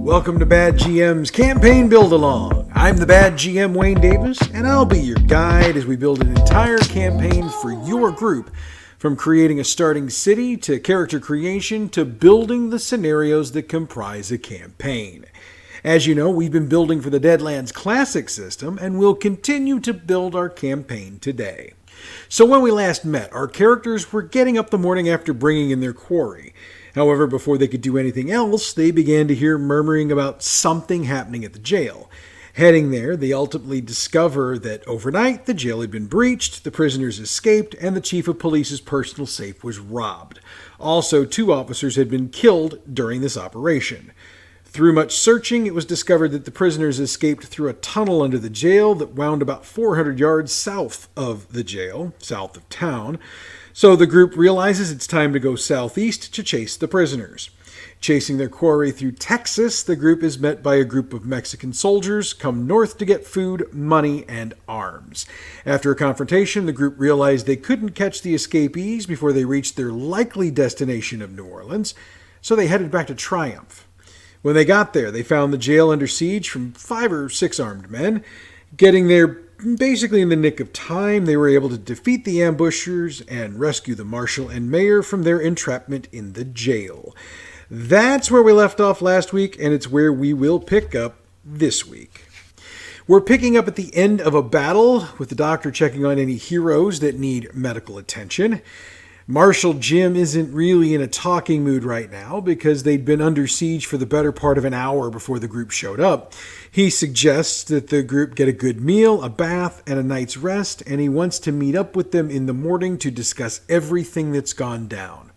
Welcome to Bad GM's Campaign Build-Along. I'm the Bad GM Wayne Davis, and I'll be your guide as we build an entire campaign for your group, from creating a starting city to character creation to building the scenarios that comprise a campaign. As you know, we've been building for the Deadlands Classic system, and we'll continue to build our campaign today. So when we last met, our characters were getting up the morning after bringing in their quarry. However, before they could do anything else, they began to hear murmuring about something happening at the jail. Heading there, they ultimately discover that overnight the jail had been breached, the prisoners escaped, and the chief of police's personal safe was robbed. Also, 2 officers had been killed during this operation. Through much searching, it was discovered that the prisoners escaped through a tunnel under the jail that wound about 400 yards south of the jail, south of town. So the group realizes it's time to go southeast to chase the prisoners. Chasing their quarry through Texas, the group is met by a group of Mexican soldiers come north to get food, money, and arms. After a confrontation, the group realized they couldn't catch the escapees before they reached their likely destination of New Orleans, so they headed back to Triumph. When they got there, they found the jail under siege from 5 or 6 armed men. Getting there basically in the nick of time, they were able to defeat the ambushers and rescue the marshal and mayor from their entrapment in the jail. That's where we left off last week, and it's where we will pick up this week. We're picking up at the end of a battle, with the doctor checking on any heroes that need medical attention. Marshal Jim isn't really in a talking mood right now because they'd been under siege for the better part of an hour before the group showed up. He suggests that the group get a good meal, a bath, and a night's rest, and he wants to meet up with them in the morning to discuss everything that's gone down.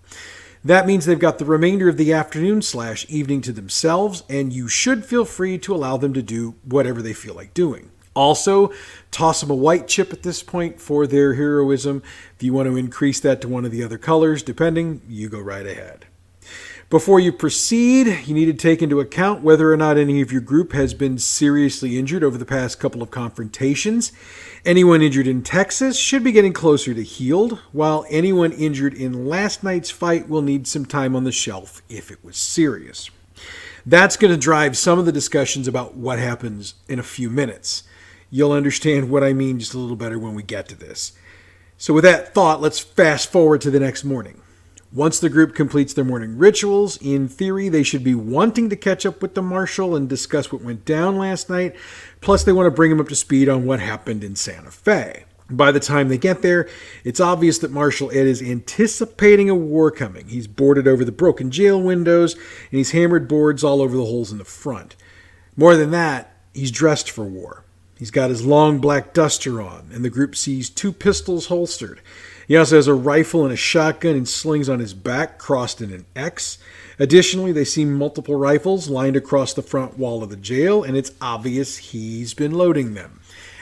That means they've got the remainder of the afternoon/evening to themselves, and you should feel free to allow them to do whatever they feel like doing. Also, toss them a white chip at this point for their heroism. If you want to increase that to one of the other colors, depending, you go right ahead. Before you proceed, you need to take into account whether or not any of your group has been seriously injured over the past couple of confrontations. Anyone injured in Texas should be getting closer to healed, while anyone injured in last night's fight will need some time on the shelf if it was serious. That's going to drive some of the discussions about what happens in a few minutes. You'll understand what I mean just a little better when we get to this. So with that thought, let's fast forward to the next morning. Once the group completes their morning rituals, in theory, they should be wanting to catch up with the marshal and discuss what went down last night. Plus, they want to bring him up to speed on what happened in Santa Fe. By the time they get there, it's obvious that Marshal Ed is anticipating a war coming. He's boarded over the broken jail windows, and he's hammered boards all over the holes in the front. More than that, he's dressed for war. He's got his long black duster on, and the group sees 2 pistols holstered. He also has a rifle and a shotgun and slings on his back, crossed in an X. Additionally, they see multiple rifles lined across the front wall of the jail, and it's obvious he's been loading them.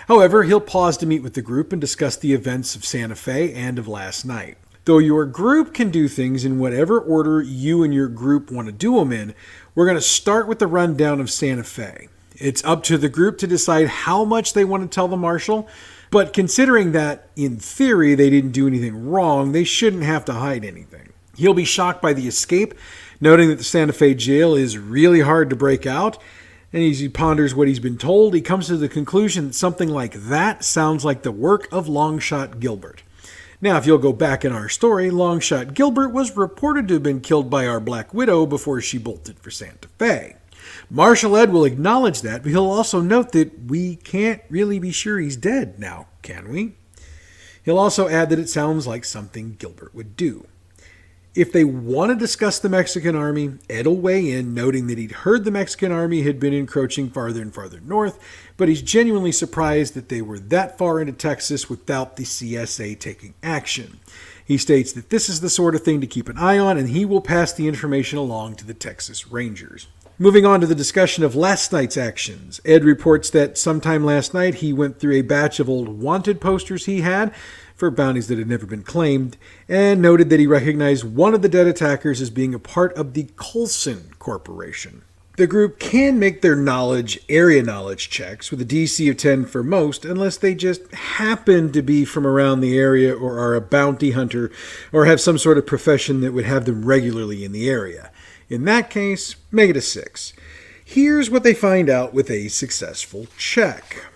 However, he'll pause to meet with the group and discuss the events of Santa Fe and of last night. Though your group can do things in whatever order you and your group want to do them in, we're going to start with the rundown of Santa Fe. It's up to the group to decide how much they want to tell the marshal, but considering that, in theory, they didn't do anything wrong, they shouldn't have to hide anything. He'll be shocked by the escape, noting that the Santa Fe jail is really hard to break out, and as he ponders what he's been told, he comes to the conclusion that something like that sounds like the work of Longshot Gilbert. Now, if you'll go back in our story, Longshot Gilbert was reported to have been killed by our Black Widow before she bolted for Santa Fe. Marshal Ed will acknowledge that, but he'll also note that we can't really be sure he's dead now, can we? He'll also add that it sounds like something Gilbert would do. If they want to discuss the Mexican army, Ed will weigh in, noting that he'd heard the Mexican army had been encroaching farther and farther north, but he's genuinely surprised that they were that far into Texas without the CSA taking action. He states that this is the sort of thing to keep an eye on, and he will pass the information along to the Texas Rangers. Moving on to the discussion of last night's actions, Ed reports that sometime last night he went through a batch of old wanted posters he had for bounties that had never been claimed, and noted that he recognized one of the dead attackers as being a part of the Coulson Corporation. The group can make their area knowledge checks with a DC of 10 for most, unless they just happen to be from around the area or are a bounty hunter or have some sort of profession that would have them regularly in the area. In that case, make it a 6. Here's what they find out with a successful check.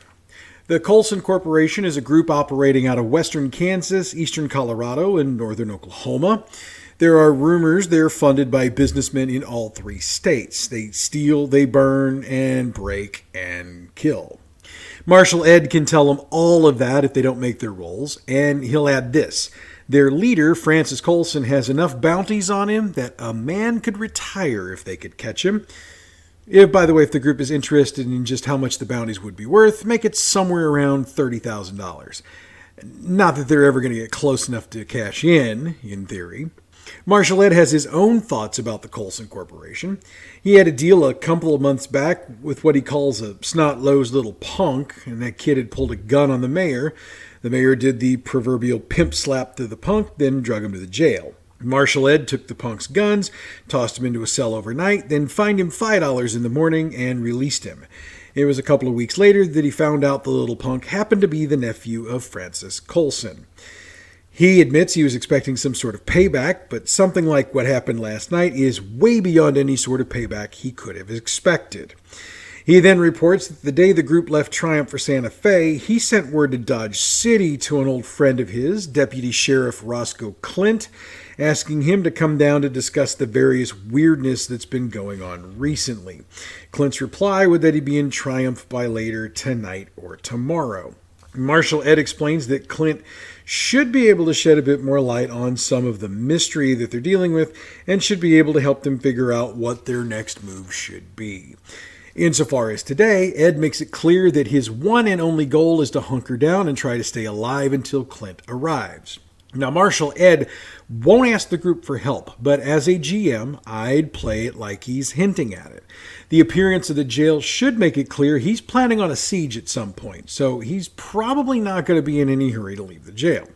The Colson Corporation is a group operating out of western Kansas, eastern Colorado, and northern Oklahoma. There are rumors they're funded by businessmen in all 3 states. They steal, they burn, and break, and kill. Marshal Ed can tell them all of that if they don't make their rolls, and he'll add this. Their leader, Francis Colson, has enough bounties on him that a man could retire if they could catch him. By the way, if the group is interested in just how much the bounties would be worth, make it somewhere around $30,000. Not that they're ever going to get close enough to cash in theory. Marshal Ed has his own thoughts about the Colson Corporation. He had a deal a couple of months back with what he calls a snot-nosed little punk, and that kid had pulled a gun on the mayor. The mayor did the proverbial pimp slap to the punk, then drug him to the jail. Marshal Ed took the punk's guns, tossed him into a cell overnight, then fined him $5 in the morning and released him. It was a couple of weeks later that he found out the little punk happened to be the nephew of Francis Colson. He admits he was expecting some sort of payback, but something like what happened last night is way beyond any sort of payback he could have expected. He then reports that the day the group left Triumph for Santa Fe, he sent word to Dodge City to an old friend of his, Deputy Sheriff Roscoe Clint, asking him to come down to discuss the various weirdness that's been going on recently. Clint's reply was that he'd be in Triumph by later tonight or tomorrow. Marshal Ed explains that Clint should be able to shed a bit more light on some of the mystery that they're dealing with and should be able to help them figure out what their next move should be. Insofar as today, Ed makes it clear that his one and only goal is to hunker down and try to stay alive until Clint arrives. Now, Marshal Ed won't ask the group for help, but as a GM, I'd play it like he's hinting at it. The appearance of the jail should make it clear he's planning on a siege at some point, so he's probably not going to be in any hurry to leave the jail.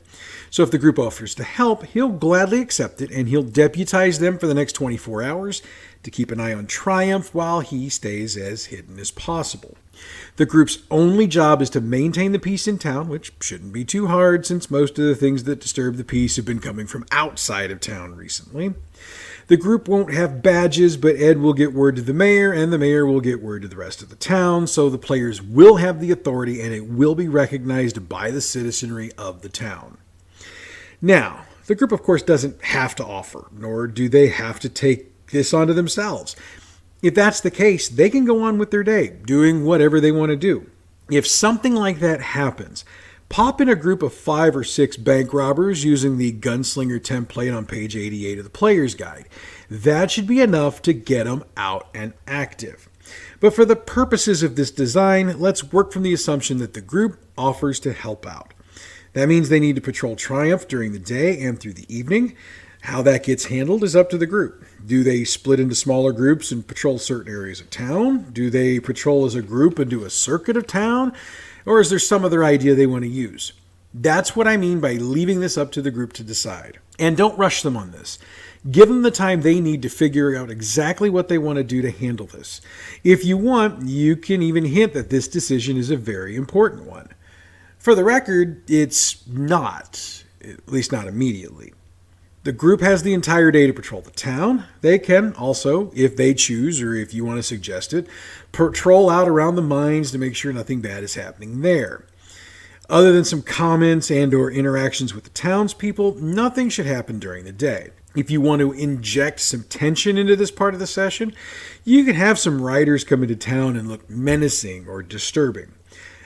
So if the group offers to help, he'll gladly accept it, and he'll deputize them for the next 24 hours to keep an eye on Triumph while he stays as hidden as possible. The group's only job is to maintain the peace in town, which shouldn't be too hard since most of the things that disturb the peace have been coming from outside of town recently. The group won't have badges, but Ed will get word to the mayor, and the mayor will get word to the rest of the town, so the players will have the authority, and it will be recognized by the citizenry of the town. Now, the group, of course, doesn't have to offer, nor do they have to take this onto themselves. If that's the case, they can go on with their day, doing whatever they want to do. If something like that happens, pop in a group of 5 or 6 bank robbers using the gunslinger template on page 88 of the player's guide. That should be enough to get them out and active. But for the purposes of this design, let's work from the assumption that the group offers to help out. That means they need to patrol Triumph during the day and through the evening. How that gets handled is up to the group. Do they split into smaller groups and patrol certain areas of town? Do they patrol as a group and do a circuit of town? Or is there some other idea they want to use? That's what I mean by leaving this up to the group to decide. And don't rush them on this. Give them the time they need to figure out exactly what they want to do to handle this. If you want, you can even hint that this decision is a very important one. For the record, it's not, at least not immediately. The group has the entire day to patrol the town. They can also, if they choose or if you want to suggest it, patrol out around the mines to make sure nothing bad is happening there. Other than some comments and or interactions with the townspeople, nothing should happen during the day. If you want to inject some tension into this part of the session, you can have some riders come into town and look menacing or disturbing.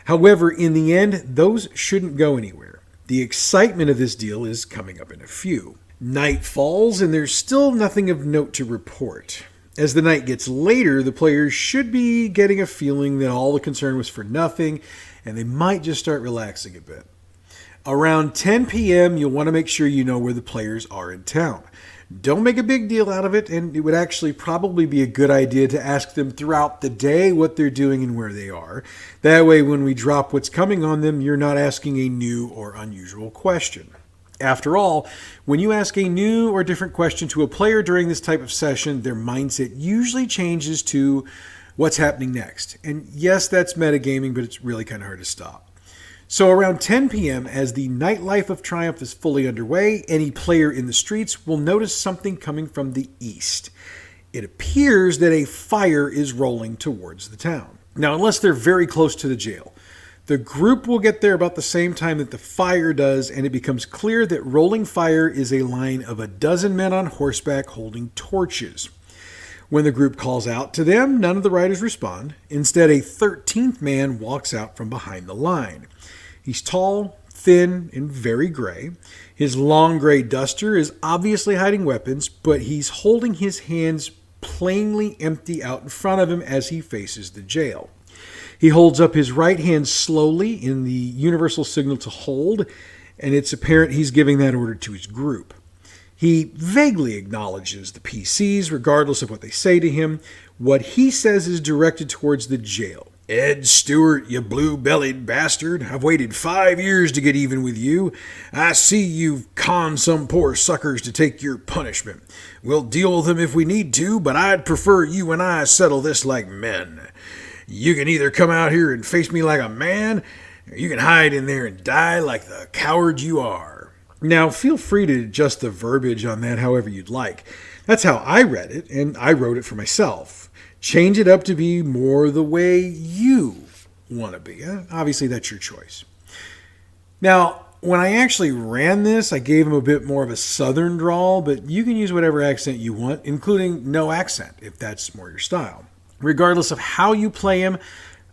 However, in the end, those shouldn't go anywhere. The excitement of this deal is coming up in a few. Night falls, and there's still nothing of note to report. As the night gets later, the players should be getting a feeling that all the concern was for nothing, and they might just start relaxing a bit. Around 10 p.m., you'll want to make sure you know where the players are in town. Don't make a big deal out of it, and it would actually probably be a good idea to ask them throughout the day what they're doing and where they are. That way, when we drop what's coming on them, you're not asking a new or unusual question. After all, when you ask a new or different question to a player during this type of session, their mindset usually changes to what's happening next. And yes, that's metagaming, but it's really kind of hard to stop. So around 10 p.m., as the nightlife of Triumph is fully underway, any player in the streets will notice something coming from the east. It appears that a fire is rolling towards the town. Now, unless they're very close to the jail, the group will get there about the same time that the fire does, and it becomes clear that rolling fire is a line of 12 men on horseback holding torches. When the group calls out to them, none of the riders respond. Instead, a 13th man walks out from behind the line. He's tall, thin, and very gray. His long gray duster is obviously hiding weapons, but he's holding his hands plainly empty out in front of him as he faces the jail. He holds up his right hand slowly in the universal signal to hold, and it's apparent he's giving that order to his group. He vaguely acknowledges the PCs, regardless of what they say to him. What he says is directed towards the jail. "Ed Stewart, you blue-bellied bastard. I've waited 5 years to get even with you. I see you've conned some poor suckers to take your punishment. We'll deal with them if we need to, but I'd prefer you and I settle this like men. You can either come out here and face me like a man, or you can hide in there and die like the coward you are." Now, feel free to adjust the verbiage on that however you'd like. That's how I read it, and I wrote it for myself. Change it up to be more the way you want to be. Obviously, that's your choice. Now, when I actually ran this, I gave him a bit more of a southern drawl, but you can use whatever accent you want, including no accent, if that's more your style. Regardless of how you play him,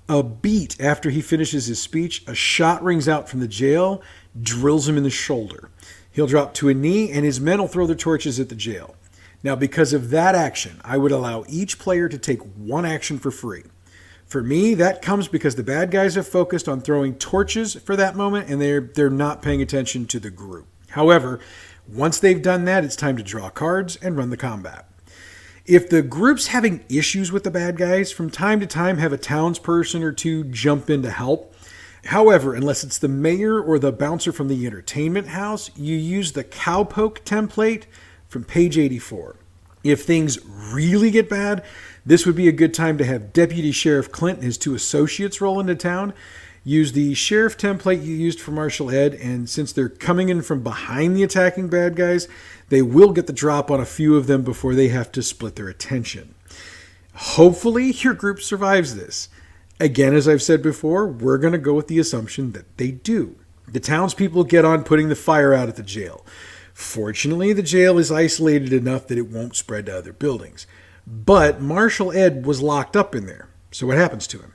a beat after he finishes his speech, a shot rings out from the jail, drills him in the shoulder. He'll drop to a knee, and his men will throw their torches at the jail. Now, because of that action, I would allow each player to take one action for free. For me, that comes because the bad guys have focused on throwing torches for that moment, and they're not paying attention to the group. However, once they've done that, it's time to draw cards and run the combat. If the group's having issues with the bad guys, from time to time have a townsperson or two jump in to help. However, unless it's the mayor or the bouncer from the entertainment house, you use the cowpoke template from page 84. If things really get bad, this would be a good time to have Deputy Sheriff Clint and his 2 associates roll into town. Use the sheriff template you used for Marshal Ed, and since they're coming in from behind the attacking bad guys, they will get the drop on a few of them before they have to split their attention. Hopefully, your group survives this. Again, as I've said before, we're going to go with the assumption that they do. The townspeople get on putting the fire out at the jail. Fortunately, the jail is isolated enough that it won't spread to other buildings. But Marshal Ed was locked up in there, so what happens to him?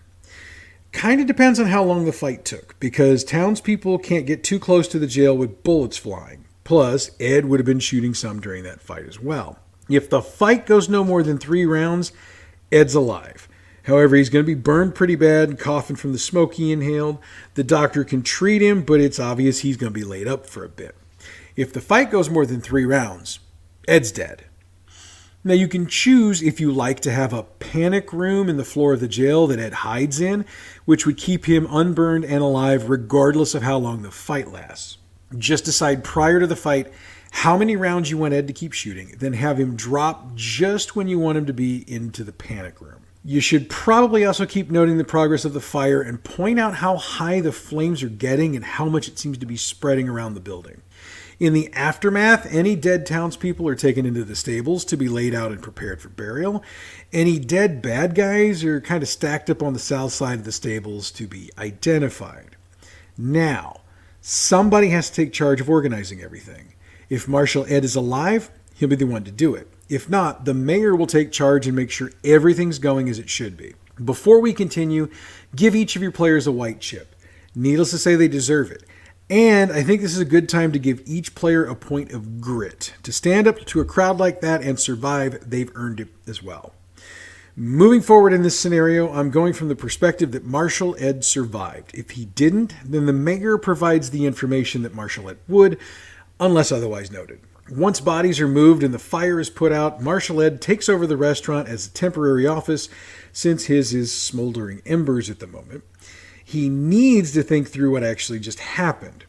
Kind of depends on how long the fight took, because townspeople can't get too close to the jail with bullets flying. Plus, Ed would have been shooting some during that fight as well. If the fight goes no more than 3 rounds, Ed's alive. However, he's going to be burned pretty bad and coughing from the smoke he inhaled. The doctor can treat him, but it's obvious he's going to be laid up for a bit. If the fight goes more than 3 rounds, Ed's dead. Now, you can choose if you like to have a panic room in the floor of the jail that Ed hides in, which would keep him unburned and alive regardless of how long the fight lasts. Just decide prior to the fight how many rounds you want Ed to keep shooting, then have him drop just when you want him to be into the panic room. You should probably also keep noting the progress of the fire and point out how high the flames are getting and how much it seems to be spreading around the building. In the aftermath, any dead townspeople are taken into the stables to be laid out and prepared for burial. Any dead bad guys are kind of stacked up on the south side of the stables to be identified. Now, somebody has to take charge of organizing everything. If Marshal Ed is alive, he'll be the one to do it. If not, the mayor will take charge and make sure everything's going as it should be. Before we continue, give each of your players a white chip. Needless to say, they deserve it. And I think this is a good time to give each player a point of grit. To stand up to a crowd like that and survive, they've earned it as well. Moving forward in this scenario, I'm going from the perspective that Marshal Ed survived. If he didn't, then the mayor provides the information that Marshal Ed would, unless otherwise noted. Once bodies are moved and the fire is put out, Marshal Ed takes over the restaurant as a temporary office, since his is smoldering embers at the moment. He needs to think through what actually just happened.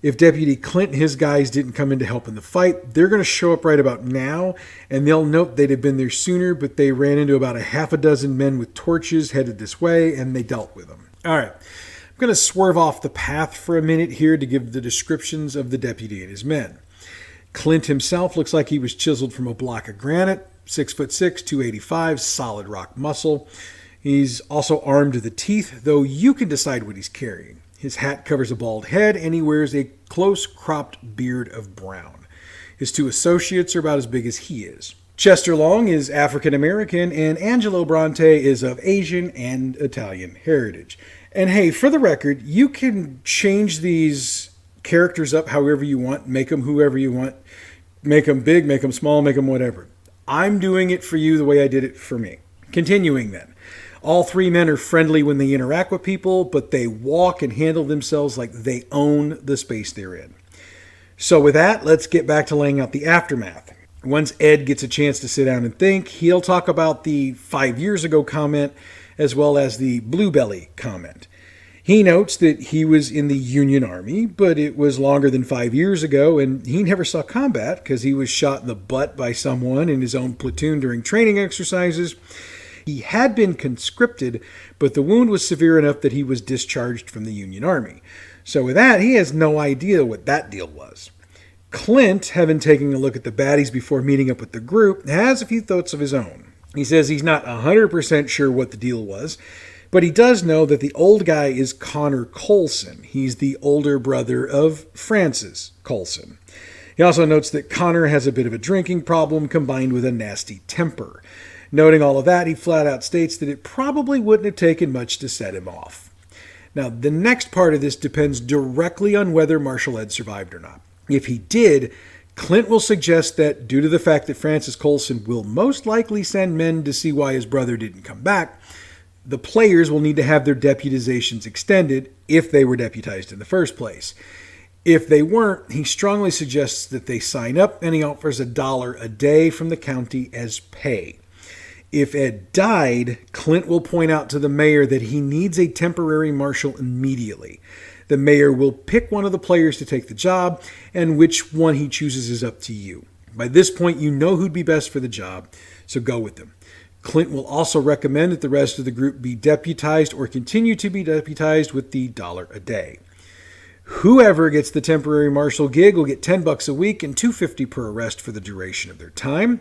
If Deputy Clint and his guys didn't come in to help in the fight, they're going to show up right about now, and they'll note they'd have been there sooner, but they ran into about 6 men with torches headed this way, and they dealt with them. All right, I'm going to swerve off the path for a minute here to give the descriptions of the deputy and his men. Clint himself looks like he was chiseled from a block of granite. 6'6", 285, solid rock muscle. He's also armed to the teeth, though you can decide what he's carrying. His hat covers a bald head, and he wears a close-cropped beard of brown. His two associates are about as big as he is. Chester Long is African-American, and Angelo Bronte is of Asian and Italian heritage. And hey, for the record, you can change these characters up however you want, make them whoever you want, make them big, make them small, make them whatever. I'm doing it for you the way I did it for me. Continuing then. All three men are friendly when they interact with people, but they walk and handle themselves like they own the space they're in. So with that, let's get back to laying out the aftermath. Once Ed gets a chance to sit down and think, he'll talk about the 5 years ago comment as well as the Blue Belly comment. He notes that he was in the Union Army, but it was longer than 5 years ago, and he never saw combat because he was shot in the butt by someone in his own platoon during training exercises. He had been conscripted, but the wound was severe enough that he was discharged from the Union Army. So with that, he has no idea what that deal was. Clint, having taken a look at the baddies before meeting up with the group, has a few thoughts of his own. He says he's not 100% sure what the deal was, but he does know that the old guy is Connor Coulson. He's the older brother of Francis Coulson. He also notes that Connor has a bit of a drinking problem combined with a nasty temper. Noting all of that, he flat out states that it probably wouldn't have taken much to set him off. Now, the next part of this depends directly on whether Marshal Ed survived or not. If he did, Clint will suggest that due to the fact that Francis Coulson will most likely send men to see why his brother didn't come back, the players will need to have their deputizations extended if they were deputized in the first place. If they weren't, he strongly suggests that they sign up, and he offers $1 a day from the county as pay. If Ed died, Clint will point out to the mayor that he needs a temporary marshal immediately. The mayor will pick one of the players to take the job, and which one he chooses is up to you. By this point, you know who'd be best for the job, so go with them. Clint will also recommend that the rest of the group be deputized or continue to be deputized with the $1 a day. Whoever gets the temporary marshal gig will get $10 a week and $2.50 per arrest for the duration of their time.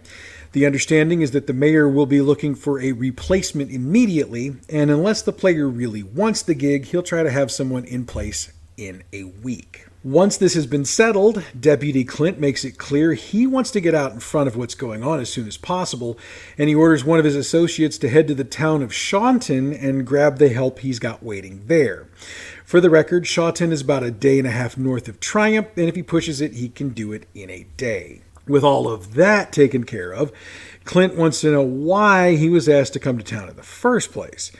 The understanding is that the mayor will be looking for a replacement immediately, and unless the player really wants the gig, he'll try to have someone in place in a week. Once this has been settled, Deputy Clint makes it clear he wants to get out in front of what's going on as soon as possible, and he orders one of his associates to head to the town of Shawton and grab the help he's got waiting there. For the record, Shawton is about a day and a half north of Triumph, and if he pushes it, he can do it in a day. With all of that taken care of, Clint wants to know why he was asked to come to town in the first place.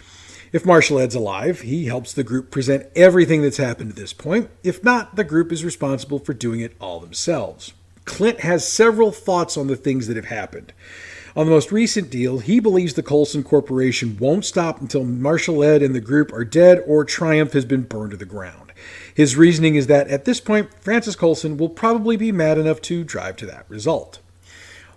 If Marshal Ed's alive, he helps the group present everything that's happened to this point. If not, the group is responsible for doing it all themselves. Clint has several thoughts on the things that have happened. On the most recent deal, he believes the Coulson Corporation won't stop until Marshal Ed and the group are dead or Triumph has been burned to the ground. His reasoning is that at this point, Francis Coulson will probably be mad enough to drive to that result.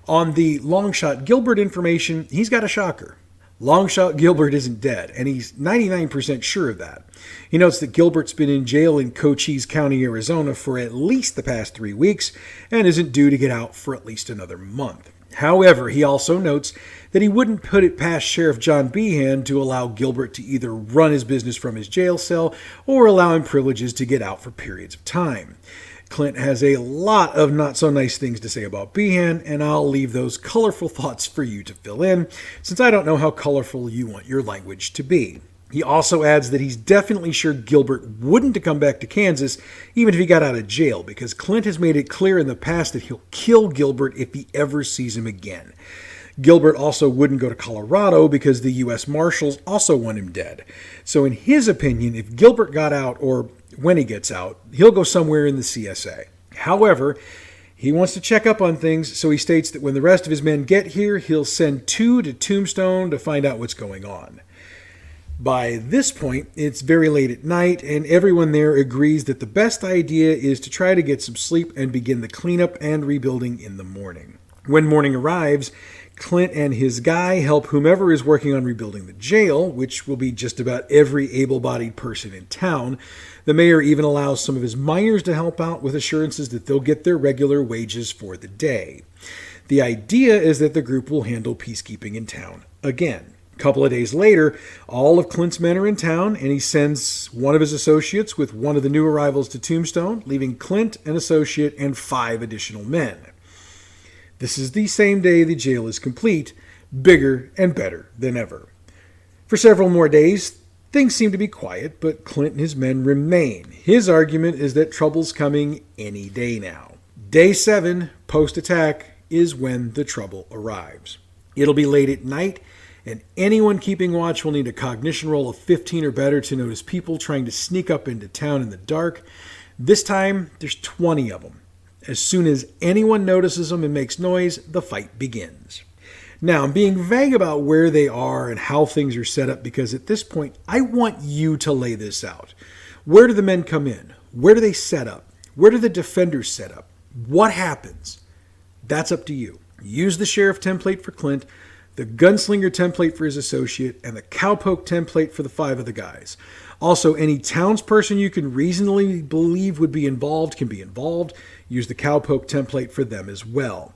On the Longshot Gilbert information, he's got a shocker. Longshot Gilbert isn't dead, and he's 99% sure of that. He notes that Gilbert's been in jail in Cochise County, Arizona for at least the past 3 weeks and isn't due to get out for at least another month. However, he also notes that he wouldn't put it past Sheriff John Behan to allow Gilbert to either run his business from his jail cell or allow him privileges to get out for periods of time. Clint has a lot of not so nice things to say about Behan, and I'll leave those colorful thoughts for you to fill in, since I don't know how colorful you want your language to be. He also adds that he's definitely sure Gilbert wouldn't have come back to Kansas even if he got out of jail, because Clint has made it clear in the past that he'll kill Gilbert if he ever sees him again. Gilbert also wouldn't go to Colorado because the U.S. Marshals also want him dead. So in his opinion, if Gilbert got out, or when he gets out, he'll go somewhere in the CSA. However, he wants to check up on things, so he states that when the rest of his men get here, he'll send 2 to Tombstone to find out what's going on. By this point, it's very late at night, and everyone there agrees that the best idea is to try to get some sleep and begin the cleanup and rebuilding in the morning. When morning arrives, Clint and his guy help whomever is working on rebuilding the jail, which will be just about every able-bodied person in town. The mayor even allows some of his miners to help out with assurances that they'll get their regular wages for the day. The idea is that the group will handle peacekeeping in town again. A couple of days later, all of Clint's men are in town, and he sends one of his associates with one of the new arrivals to Tombstone, leaving Clint, an associate, and 5 additional men. This is the same day the jail is complete, bigger and better than ever. For several more days, things seem to be quiet, but Clint and his men remain. His argument is that trouble's coming any day now. Day 7, post-attack, is when the trouble arrives. It'll be late at night, and anyone keeping watch will need a cognition roll of 15 or better to notice people trying to sneak up into town in the dark. This time, there's 20 of them. As soon as anyone notices them and makes noise, the fight begins. Now, I'm being vague about where they are and how things are set up because at this point, I want you to lay this out. Where do the men come in? Where do they set up? Where do the defenders set up? What happens? That's up to you. Use the sheriff template for Clint, the gunslinger template for his associate, and the cowpoke template for the 5 of the guys. Also, any townsperson you can reasonably believe would be involved can be involved. Use the cowpoke template for them as well.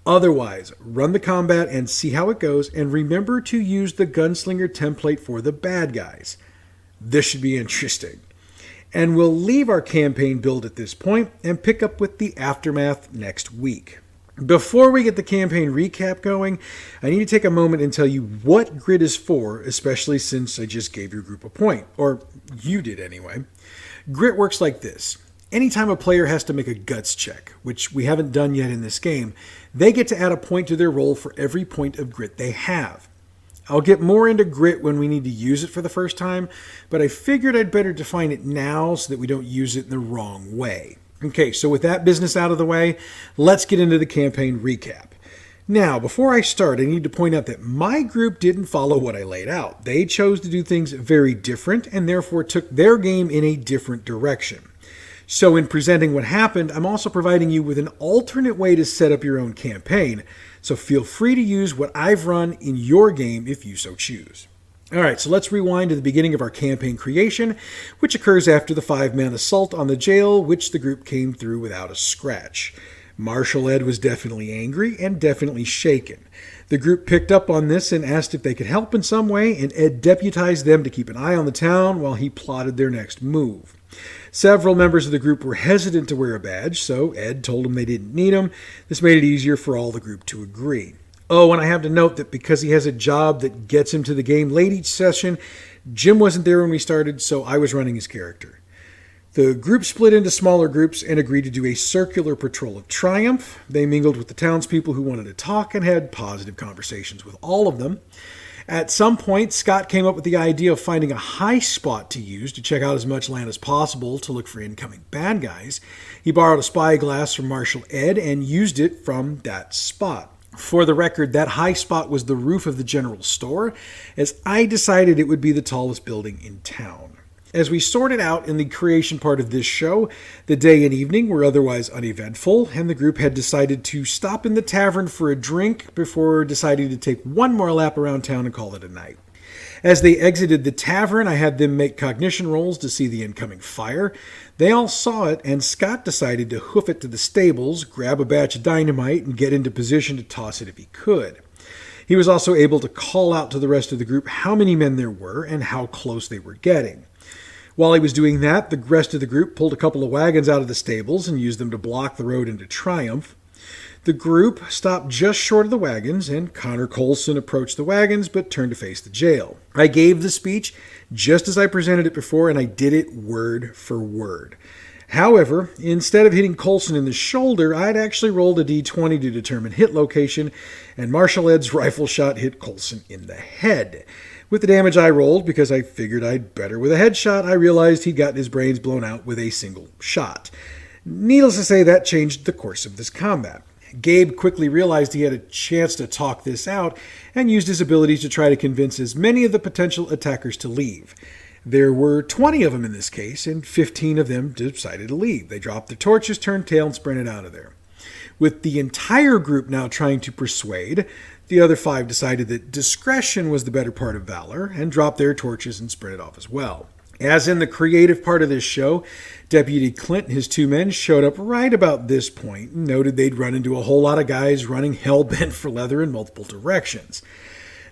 Otherwise, run the combat and see how it goes, and remember to use the gunslinger template for the bad guys. This should be interesting. And we'll leave our campaign build at this point and pick up with the aftermath next week. Before we get the campaign recap going, I need to take a moment and tell you what grit is for, especially since I just gave your group a point. Or you did anyway. Grit works like this. Anytime a player has to make a guts check, which we haven't done yet in this game, they get to add a point to their roll for every point of grit they have. I'll get more into grit when we need to use it for the first time, but I figured I'd better define it now so that we don't use it in the wrong way. Okay, so with that business out of the way, let's get into the campaign recap. Now, before I start, I need to point out that my group didn't follow what I laid out. They chose to do things very different and therefore took their game in a different direction. So in presenting what happened, I'm also providing you with an alternate way to set up your own campaign, so feel free to use what I've run in your game if you so choose. Alright, so let's rewind to the beginning of our campaign creation, which occurs after the 5-man assault on the jail, which the group came through without a scratch. Marshal Ed was definitely angry and definitely shaken. The group picked up on this and asked if they could help in some way, and Ed deputized them to keep an eye on the town while he plotted their next move. Several members of the group were hesitant to wear a badge, so Ed told them they didn't need them. This made it easier for all the group to agree. Oh, and I have to note that because he has a job that gets him to the game late each session, Jim wasn't there when we started, so I was running his character. The group split into smaller groups and agreed to do a circular patrol of triumph. They mingled with the townspeople who wanted to talk and had positive conversations with all of them. At some point, Scott came up with the idea of finding a high spot to use to check out as much land as possible to look for incoming bad guys. He borrowed a spyglass from Marshal Ed and used it from that spot. For the record, that high spot was the roof of the general store, as I decided it would be the tallest building in town. As we sorted out in the creation part of this show, the day and evening were otherwise uneventful, and the group had decided to stop in the tavern for a drink before deciding to take one more lap around town and call it a night. As they exited the tavern, I had them make cognition rolls to see the incoming fire. They all saw it, and Scott decided to hoof it to the stables, grab a batch of dynamite, and get into position to toss it if he could. He was also able to call out to the rest of the group how many men there were and how close they were getting. While he was doing that, the rest of the group pulled a couple of wagons out of the stables and used them to block the road into Triumph. The group stopped just short of the wagons, and Connor Colson approached the wagons but turned to face the jail. I gave the speech just as I presented it before, and I did it word for word. However, instead of hitting Colson in the shoulder, I'd actually rolled a d20 to determine hit location, and Marshal Ed's rifle shot hit Colson in the head. With the damage I rolled, because I figured I'd better with a headshot, I realized he'd gotten his brains blown out with a single shot. Needless to say, that changed the course of this combat. Gabe quickly realized he had a chance to talk this out and used his abilities to try to convince as many of the potential attackers to leave. There were 20 of them in this case, and 15 of them decided to leave. They dropped their torches, turned tail, and sprinted out of there. With the entire group now trying to persuade, the other 5 decided that discretion was the better part of valor and dropped their torches and sprinted off as well. As in the creative part of this show, Deputy Clint and his two men showed up right about this point and noted they'd run into a whole lot of guys running hell-bent for leather in multiple directions.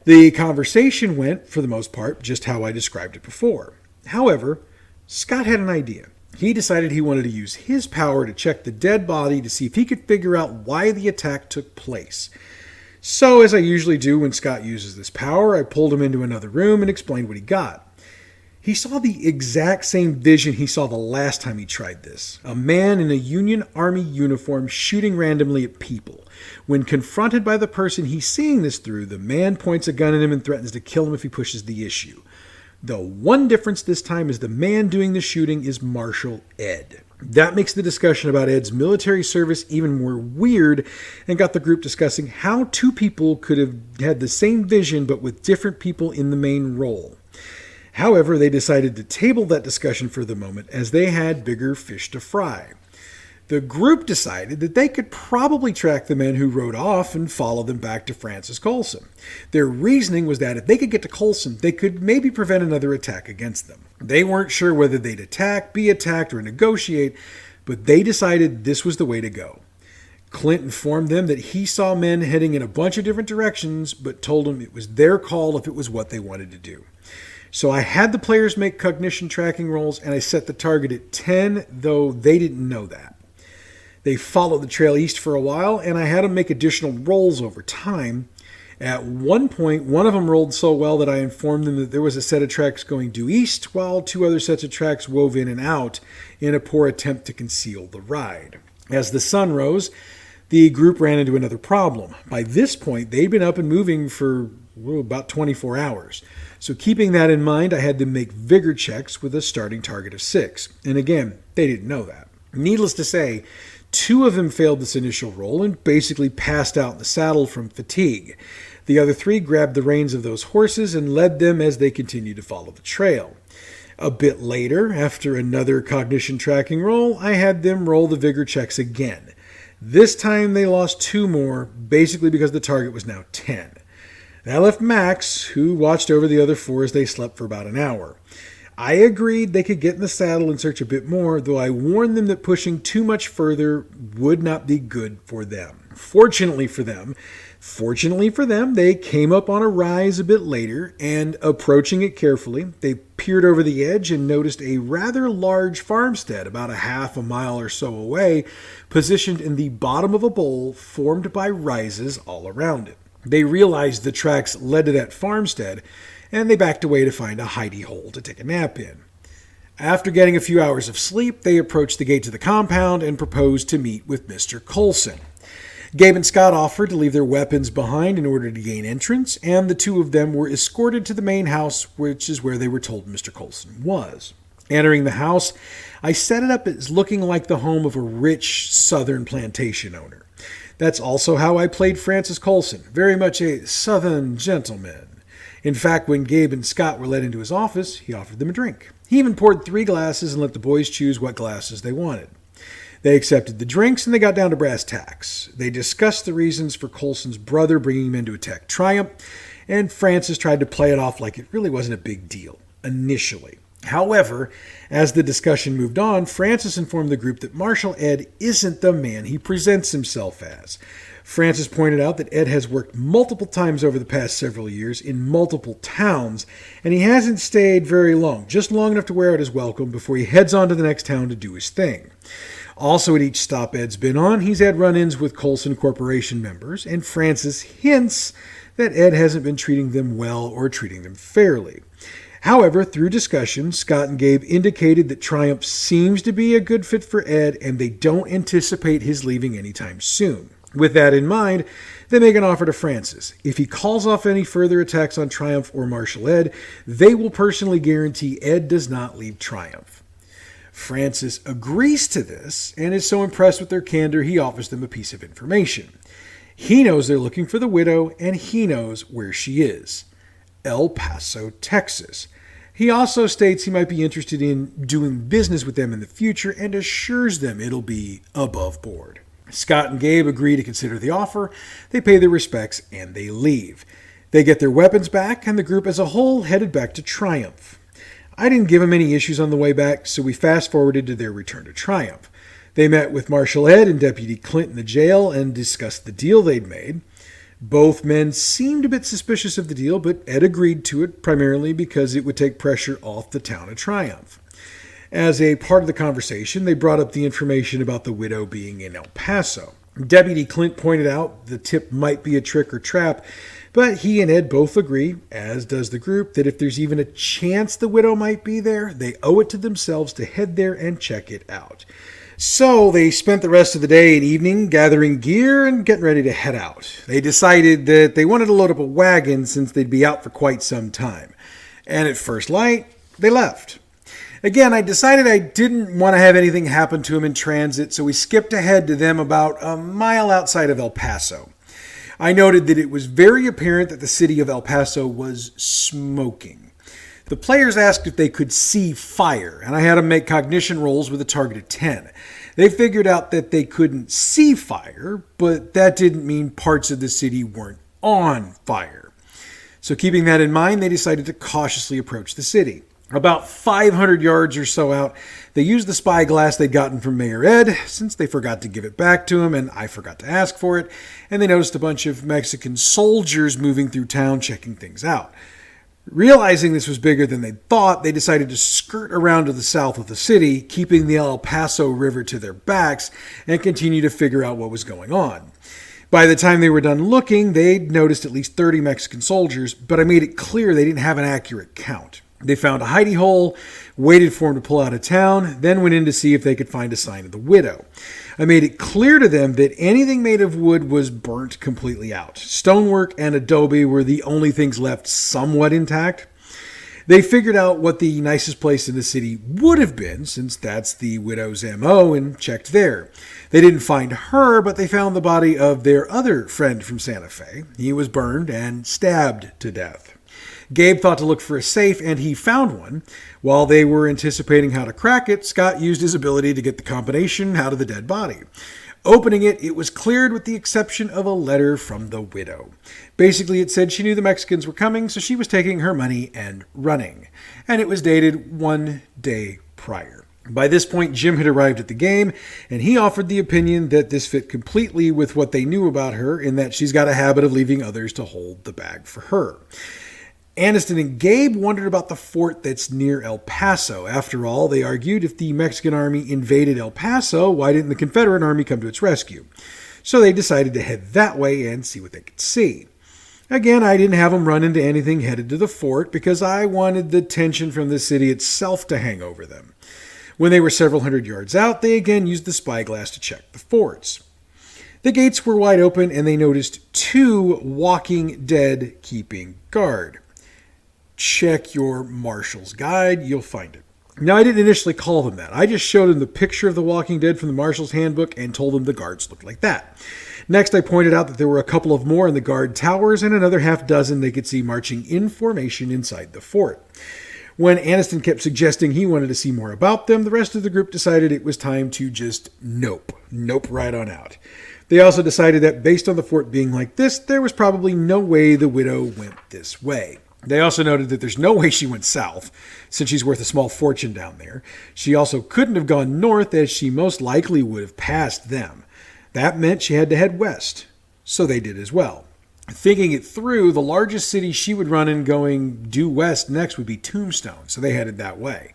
The conversation went, for the most part, just how I described it before. However, Scott had an idea. He decided he wanted to use his power to check the dead body to see if he could figure out why the attack took place. So, as I usually do when Scott uses this power, I pulled him into another room and explained what he got. He saw the exact same vision he saw the last time he tried this. A man in a Union Army uniform shooting randomly at people. When confronted by the person he's seeing this through, the man points a gun at him and threatens to kill him if he pushes the issue. The one difference this time is the man doing the shooting is Marshal Ed. That makes the discussion about Ed's military service even more weird and got the group discussing how two people could have had the same vision but with different people in the main role. However, they decided to table that discussion for the moment as they had bigger fish to fry. The group decided that they could probably track the men who rode off and follow them back to Francis Colson. Their reasoning was that if they could get to Colson, they could maybe prevent another attack against them. They weren't sure whether they'd attack, be attacked, or negotiate, but they decided this was the way to go. Clint informed them that he saw men heading in a bunch of different directions, but told them it was their call if it was what they wanted to do. So I had the players make cognition tracking rolls, and I set the target at 10, though they didn't know that. They followed the trail east for a while, and I had them make additional rolls over time. At one point, one of them rolled so well that I informed them that there was a set of tracks going due east, while two other sets of tracks wove in and out in a poor attempt to conceal the ride. As the sun rose, the group ran into another problem. By this point, they'd been up and moving for about 24 hours. So keeping that in mind, I had them make vigor checks with a starting target of 6. And again, they didn't know that. Needless to say, 2 of them failed this initial roll and basically passed out in the saddle from fatigue. The other 3 grabbed the reins of those horses and led them as they continued to follow the trail. A bit later, after another cognition tracking roll, I had them roll the vigor checks again. This time they lost 2 more, basically because the target was now 10. That left Max, who watched over the other 4 as they slept for about an hour. I agreed they could get in the saddle and search a bit more, though I warned them that pushing too much further would not be good for them. Fortunately for them, they came up on a rise a bit later, and approaching it carefully, they peered over the edge and noticed a rather large farmstead about a half a mile or so away, positioned in the bottom of a bowl formed by rises all around it. They realized the tracks led to that farmstead, and they backed away to find a hidey hole to take a nap in. After getting a few hours of sleep, they approached the gate to the compound and proposed to meet with Mr. Colson. Gabe and Scott offered to leave their weapons behind in order to gain entrance, and the 2 of them were escorted to the main house, which is where they were told Mr. Colson was. Entering the house, I set it up as looking like the home of a rich southern plantation owner. That's also how I played Francis Colson, very much a southern gentleman. In fact, when Gabe and Scott were led into his office, he offered them a drink. He even poured 3 glasses and let the boys choose what glasses they wanted. They accepted the drinks and they got down to brass tacks. They discussed the reasons for Colson's brother bringing him in to attack Triumph, and Francis tried to play it off like it really wasn't a big deal, initially. However, as the discussion moved on, Francis informed the group that Marshal Ed isn't the man he presents himself as. Francis pointed out that Ed has worked multiple times over the past several years in multiple towns, and he hasn't stayed very long, just long enough to wear out his welcome before he heads on to the next town to do his thing. Also, at each stop Ed's been on, he's had run-ins with Colson Corporation members, and Francis hints that Ed hasn't been treating them well or treating them fairly. However, through discussion, Scott and Gabe indicated that Triumph seems to be a good fit for Ed, and they don't anticipate his leaving anytime soon. With that in mind, they make an offer to Francis. If he calls off any further attacks on Triumph or Marshal Ed, they will personally guarantee Ed does not leave Triumph. Francis agrees to this and is so impressed with their candor he offers them a piece of information. He knows they're looking for the widow, and he knows where she is. El Paso, Texas. He also states he might be interested in doing business with them in the future and assures them it'll be above board. Scott and Gabe agree to consider the offer, they pay their respects, and they leave. They get their weapons back, and the group as a whole headed back to Triumph. I didn't give them any issues on the way back, so we fast-forwarded to their return to Triumph. They met with Marshal Ed and Deputy Clint in the jail and discussed the deal they'd made. Both men seemed a bit suspicious of the deal, but Ed agreed to it primarily because it would take pressure off the town of Triumph. As a part of the conversation, they brought up the information about the widow being in El Paso. Deputy Clint pointed out the tip might be a trick or trap, but he and Ed both agree, as does the group, that if there's even a chance the widow might be there, they owe it to themselves to head there and check it out. So they spent the rest of the day and evening gathering gear and getting ready to head out. They decided that they wanted to load up a wagon since they'd be out for quite some time. And at first light, they left. Again, I decided I didn't want to have anything happen to them in transit, so we skipped ahead to them about a mile outside of El Paso. I noted that it was very apparent that the city of El Paso was smoking. The players asked if they could see fire, and I had them make cognition rolls with a target of 10. They figured out that they couldn't see fire, but that didn't mean parts of the city weren't on fire. So keeping that in mind, they decided to cautiously approach the city. About 500 yards or so out, they used the spyglass they'd gotten from Mayor Ed, since they forgot to give it back to him, and I forgot to ask for it, and they noticed a bunch of Mexican soldiers moving through town checking things out. Realizing this was bigger than they thought, they decided to skirt around to the south of the city, keeping the El Paso River to their backs, and continue to figure out what was going on. By the time they were done looking, they'd noticed at least 30 Mexican soldiers, but I made it clear they didn't have an accurate count. They found a hidey hole, waited for him to pull out of town, then went in to see if they could find a sign of the widow. I made it clear to them that anything made of wood was burnt completely out. Stonework and adobe were the only things left somewhat intact. They figured out what the nicest place in the city would have been, since that's the widow's MO, and checked there. They didn't find her, but they found the body of their other friend from Santa Fe. He was burned and stabbed to death. Gabe thought to look for a safe, and he found one. While they were anticipating how to crack it, Scott used his ability to get the combination out of the dead body. Opening it, it was cleared with the exception of a letter from the widow. Basically, it said she knew the Mexicans were coming, so she was taking her money and running. And it was dated 1 day prior. By this point, Jim had arrived at the game, and he offered the opinion that this fit completely with what they knew about her, in that she's got a habit of leaving others to hold the bag for her. Aniston and Gabe wondered about the fort that's near El Paso. After all, they argued, if the Mexican army invaded El Paso, why didn't the Confederate army come to its rescue? So they decided to head that way and see what they could see. Again, I didn't have them run into anything headed to the fort because I wanted the tension from the city itself to hang over them. When they were several hundred yards out, they again used the spyglass to check the forts. The gates were wide open and they noticed 2 walking dead keeping guard. Check your Marshal's Guide, you'll find it. Now, I didn't initially call them that. I just showed them the picture of the Walking Dead from the Marshal's Handbook and told them the guards looked like that. Next, I pointed out that there were a couple of more in the guard towers and another half dozen they could see marching in formation inside the fort. When Aniston kept suggesting he wanted to see more about them, the rest of the group decided it was time to just nope right on out. They also decided that based on the fort being like this, there was probably no way the widow went this way. They also noted that there's no way she went south, since she's worth a small fortune down there. She also couldn't have gone north, as she most likely would have passed them. That meant she had to head west. So they did as well. Thinking it through, the largest city she would run in going due west next would be Tombstone, so they headed that way.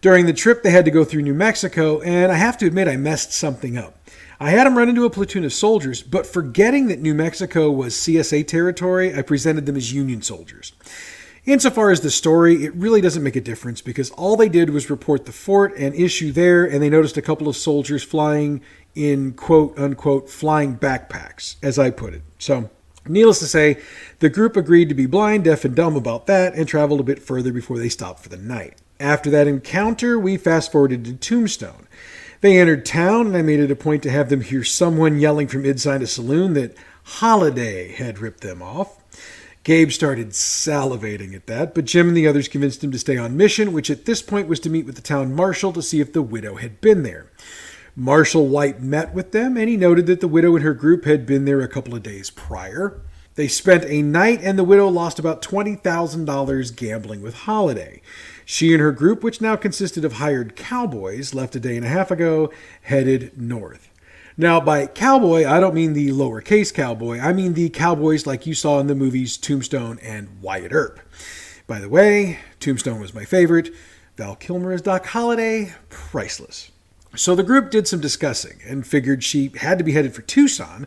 During the trip, they had to go through New Mexico, and I have to admit I messed something up. I had them run into a platoon of soldiers, but forgetting that New Mexico was CSA territory, I presented them as Union soldiers. Insofar as the story, it really doesn't make a difference because all they did was report the fort and issue there, and they noticed a couple of soldiers flying in quote-unquote flying backpacks, as I put it. So, needless to say, the group agreed to be blind, deaf, and dumb about that and traveled a bit further before they stopped for the night. After that encounter, we fast-forwarded to Tombstone. They entered town, and I made it a point to have them hear someone yelling from inside a saloon that Holiday had ripped them off. Gabe started salivating at that, but Jim and the others convinced him to stay on mission, which at this point was to meet with the town marshal to see if the widow had been there. Marshal White met with them, and he noted that the widow and her group had been there a couple of days prior. They spent a night and the widow lost about $20,000 gambling with Holiday. She and her group, which now consisted of hired cowboys, left a day and a half ago, headed north. Now, by cowboy, I don't mean the lowercase cowboy. I mean the cowboys like you saw in the movies Tombstone and Wyatt Earp. By the way, Tombstone was my favorite. Val Kilmer as Doc Holliday, priceless. So the group did some discussing and figured she had to be headed for Tucson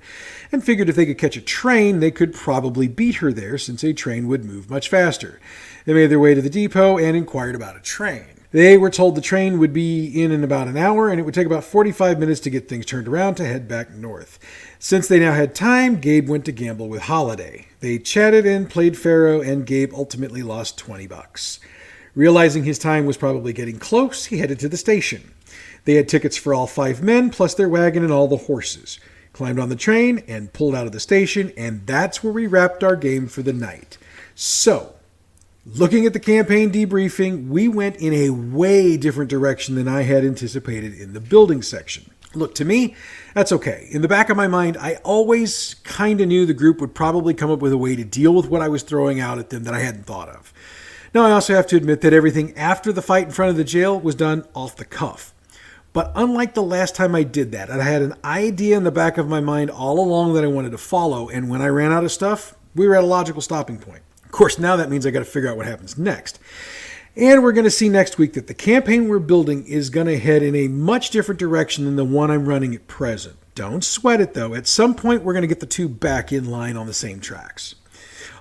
and figured if they could catch a train, they could probably beat her there since a train would move much faster. They made their way to the depot and inquired about a train. They were told the train would be in about an hour and it would take about 45 minutes to get things turned around to head back north. Since they now had time, Gabe went to gamble with Holiday. They chatted and played faro and Gabe ultimately lost $20. Realizing his time was probably getting close, he headed to the station. They had tickets for all 5 men, plus their wagon and all the horses. Climbed on the train and pulled out of the station, and that's where we wrapped our game for the night. So, looking at the campaign debriefing, we went in a way different direction than I had anticipated in the building section. Look, to me, that's okay. In the back of my mind, I always kind of knew the group would probably come up with a way to deal with what I was throwing out at them that I hadn't thought of. Now, I also have to admit that everything after the fight in front of the jail was done off the cuff. But unlike the last time I did that, I had an idea in the back of my mind all along that I wanted to follow, and when I ran out of stuff, we were at a logical stopping point. Of course, now that means I got to figure out what happens next. And we're going to see next week that the campaign we're building is going to head in a much different direction than the one I'm running at present. Don't sweat it, though. At some point, we're going to get the two back in line on the same tracks.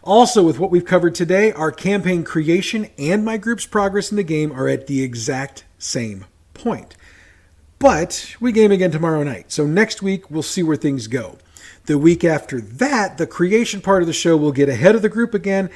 Also, with what we've covered today, our campaign creation and my group's progress in the game are at the exact same point. But we game again tomorrow night, so next week we'll see where things go. The week after that, the creation part of the show will get ahead of the group again,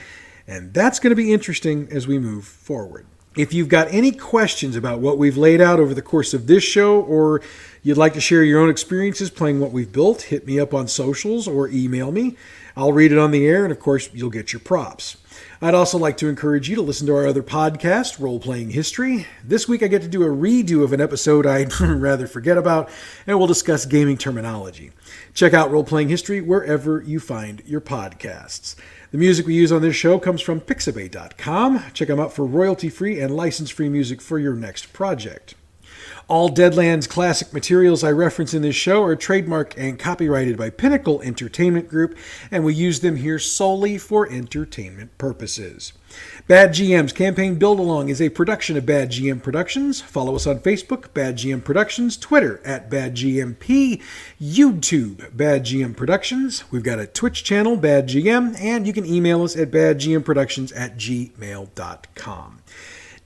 and that's going to be interesting as we move forward. If you've got any questions about what we've laid out over the course of this show, or you'd like to share your own experiences playing what we've built, hit me up on socials or email me. I'll read it on the air, and of course, you'll get your props. I'd also like to encourage you to listen to our other podcast, Role Playing History. This week I get to do a redo of an episode I'd rather forget about, and we'll discuss gaming terminology. Check out Role Playing History wherever you find your podcasts. The music we use on this show comes from Pixabay.com. Check them out for royalty-free and license-free music for your next project. All Deadlands classic materials I reference in this show are trademarked and copyrighted by Pinnacle Entertainment Group, and we use them here solely for entertainment purposes. Bad GM's Campaign Build-Along is a production of Bad GM Productions. Follow us on Facebook, Bad GM Productions, Twitter at Bad GMP, YouTube, Bad GM Productions. We've got a Twitch channel, Bad GM, and you can email us at badgmproductions@gmail.com.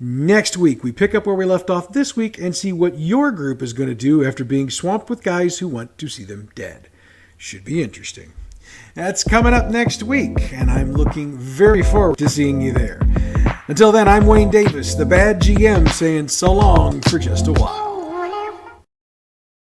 Next week, we pick up where we left off this week and see what your group is going to do after being swamped with guys who want to see them dead. Should be interesting. That's coming up next week, and I'm looking very forward to seeing you there. Until then, I'm Wayne Davis, the Bad GM, saying so long for just a while.